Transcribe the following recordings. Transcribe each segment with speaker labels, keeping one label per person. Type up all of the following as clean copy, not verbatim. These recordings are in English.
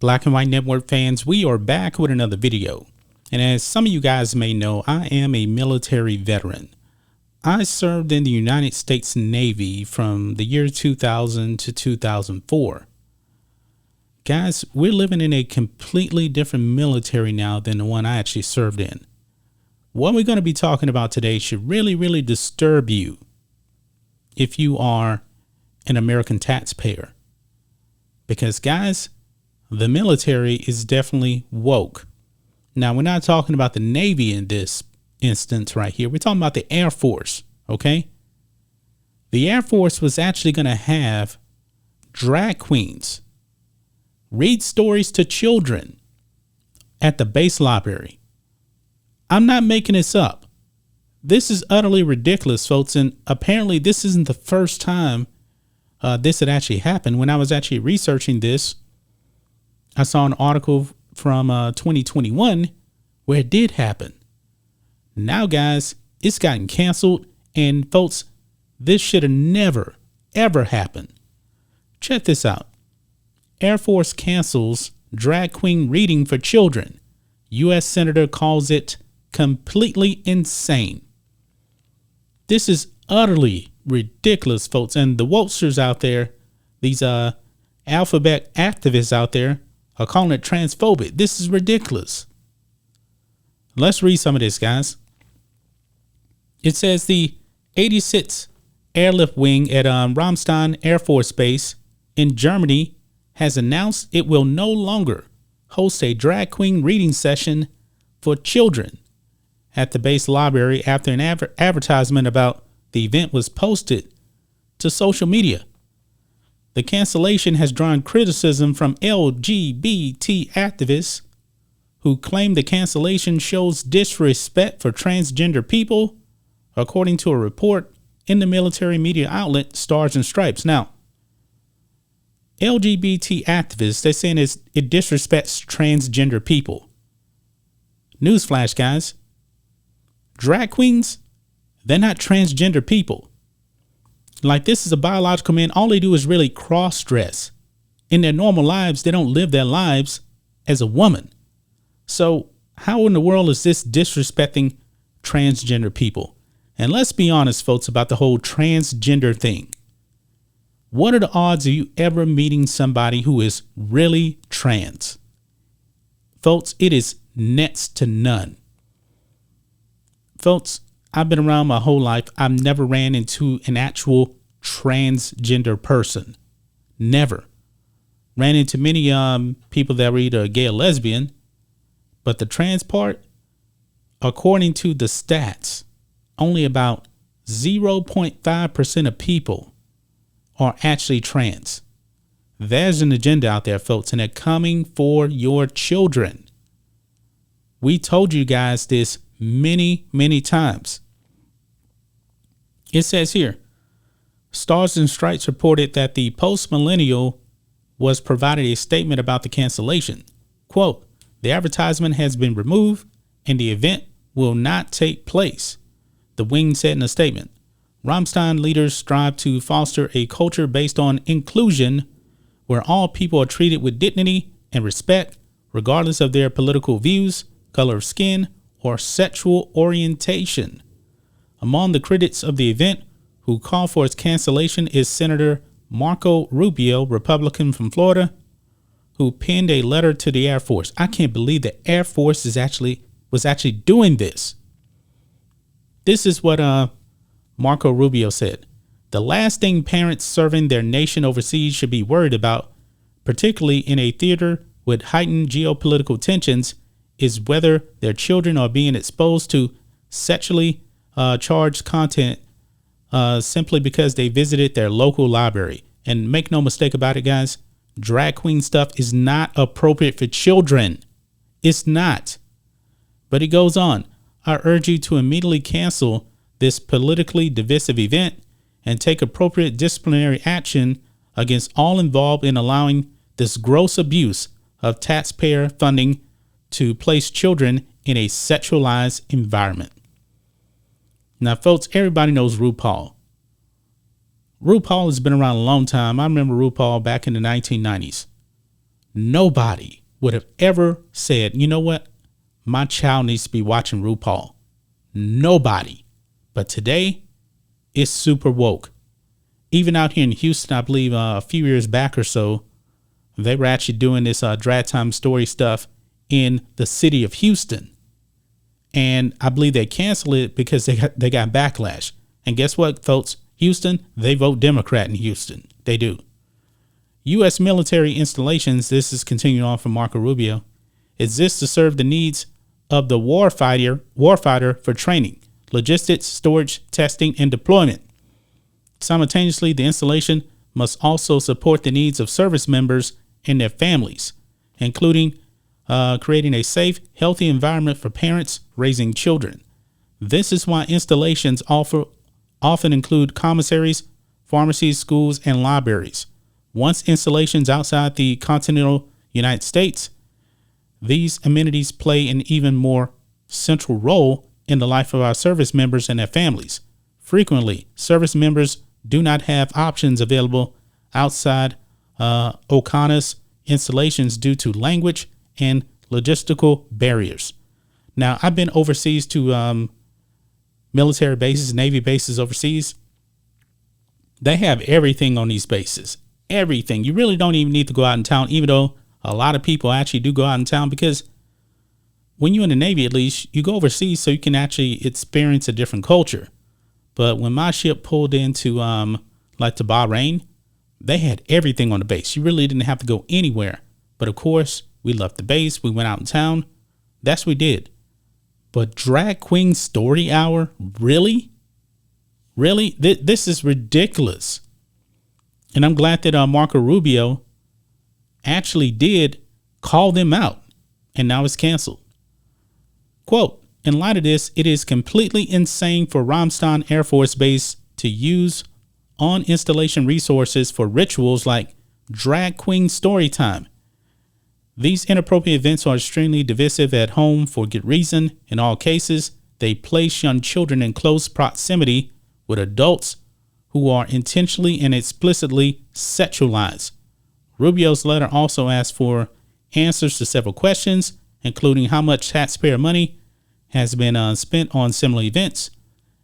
Speaker 1: Black and White Network fans, we are back with another video. And as some of you guys may know, I am a military veteran. I served in the United States Navy from the year 2000 to 2004. Guys, we're living in a completely different military now than the one I actually served in. What we're going to be talking about today should really disturb you if you are an American taxpayer. Because guys, the military is definitely woke. Now, we're not talking about the Navy in this instance right here. We're talking about the Air Force, okay? The Air Force was actually going to have drag queens read stories to children at the base library. I'm not making this up. This is utterly ridiculous, folks. And apparently this isn't the first time this had actually happened. When I was actually researching this, I saw an article from 2021 where it did happen. Now, guys, it's gotten canceled. And folks, this should have never, ever happened. Check this out. Air Force cancels drag queen reading for children. U.S. Senator calls it completely insane. This is utterly ridiculous, folks. And the wokesters out there, these alphabet activists out there, are calling it transphobic. This is ridiculous. Let's read some of this, guys. It says the 86th Airlift Wing at Ramstein Air Force Base in Germany has announced it will no longer host a drag queen reading session for children at the base library after an advertisement about the event was posted to social media. The cancellation has drawn criticism from LGBT activists who claim the cancellation shows disrespect for transgender people, according to a report in the military media outlet Stars and Stripes. Now, LGBT activists, they're saying it disrespects transgender people. Newsflash, guys. Drag queens, they're not transgender people. Like, this is a biological man. All they do is really cross-dress. In their normal lives, they don't live their lives as a woman. So how in the world is this disrespecting transgender people? And let's be honest, folks, about the whole transgender thing. What are the odds of you ever meeting somebody who is really trans? Folks, it is next to none. Folks, I've been around my whole life. I've never ran into an actual transgender person. Never. Ran into many people that were either gay or lesbian. But the trans part, according to the stats, only about 0.5% of people are actually trans. There's an agenda out there, folks, and they're coming for your children. We told you guys this many times. It says here, Stars and Stripes reported that the Post-Millennial was provided a statement about the cancellation. Quote, the advertisement has been removed and the event will not take place, the wing said in a statement. Ramstein leaders strive to foster a culture based on inclusion where all people are treated with dignity and respect, regardless of their political views, color of skin, or sexual orientation. Among the critics of the event who call for its cancellation is Senator Marco Rubio, Republican from Florida, who penned a letter to the Air Force. I can't believe the Air Force was actually doing this. This is what Marco Rubio said. The last thing parents serving their nation overseas should be worried about, particularly in a theater with heightened geopolitical tensions, is whether their children are being exposed to sexually charged content simply because they visited their local library. And make no mistake about it, guys, drag queen stuff is not appropriate for children. It's not. But it goes on. I urge you to immediately cancel this politically divisive event and take appropriate disciplinary action against all involved in allowing this gross abuse of taxpayer funding to place children in a sexualized environment. Now, folks, everybody knows RuPaul. RuPaul has been around a long time. I remember RuPaul back in the 1990s. nobody would have ever said, you know what? My child needs to be watching RuPaul. Nobody. But today, it's super woke. Even out here in Houston, I believe a few years back or so, they were actually doing this drag time story stuff in the city of Houston. And I believe they canceled it because they got backlash. And guess what, folks? Houston, they vote Democrat in Houston. They do. U.S. military installations, this is continuing on from Marco Rubio, exist to serve the needs of the warfighter for training, logistics, storage, testing, and deployment. Simultaneously, the installation must also support the needs of service members and their families, including creating a safe, healthy environment for parents raising children. This is why installations often include commissaries, pharmacies, schools, and libraries. Once installations outside the continental United States, these amenities play an even more central role in the life of our service members and their families. Frequently, service members do not have options available outside OCONUS installations due to language and logistical barriers. Now, I've been overseas to military bases, Navy bases overseas. They have everything on these bases. Everything. You really don't even need to go out in town, even though a lot of people actually do go out in town, because when you're in the Navy, at least, you go overseas so you can actually experience a different culture. But when my ship pulled into like to Bahrain, they had everything on the base. You really didn't have to go anywhere. But of course, we left the base. We went out in town. That's what we did. But Drag Queen Story Hour? Really? Really? This is ridiculous. And I'm glad that Marco Rubio actually did call them out. And now it's canceled. Quote, in light of this, it is completely insane for Ramstein Air Force Base to use on installation resources for rituals like Drag Queen Story Time. These inappropriate events are extremely divisive at home for good reason. In all cases, they place young children in close proximity with adults who are intentionally and explicitly sexualized. Rubio's letter also asked for answers to several questions, including how much taxpayer money has been spent on similar events,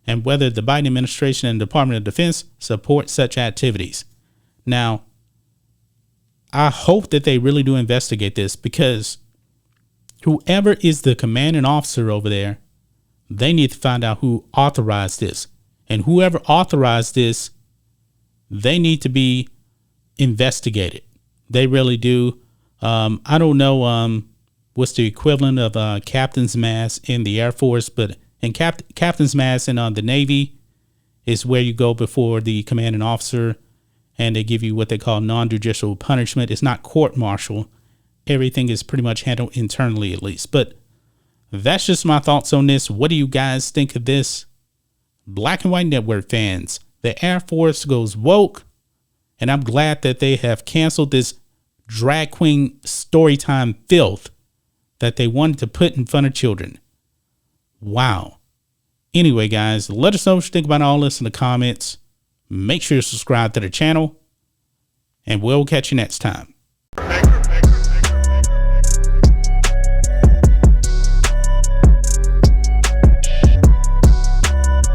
Speaker 1: and whether the Biden administration and Department of Defense support such activities. Now, I hope that they really do investigate this, because whoever is the commanding officer over there, they need to find out who authorized this. And whoever authorized this, they need to be investigated. They really do. I don't know what's the equivalent of captain's mast in the Air Force, but in captain's mast in the Navy is where you go before the commanding officer, and they give you what they call non-judicial punishment. It's not court-martial. Everything is pretty much handled internally, at least. But that's just my thoughts on this. What do you guys think of this? Black and White Network fans, the Air Force goes woke, and I'm glad that they have canceled this Drag Queen Storytime filth that they wanted to put in front of children. Wow. Anyway, guys, let us know what you think about all this in the comments. Make sure you subscribe to the channel, and we'll catch you next time.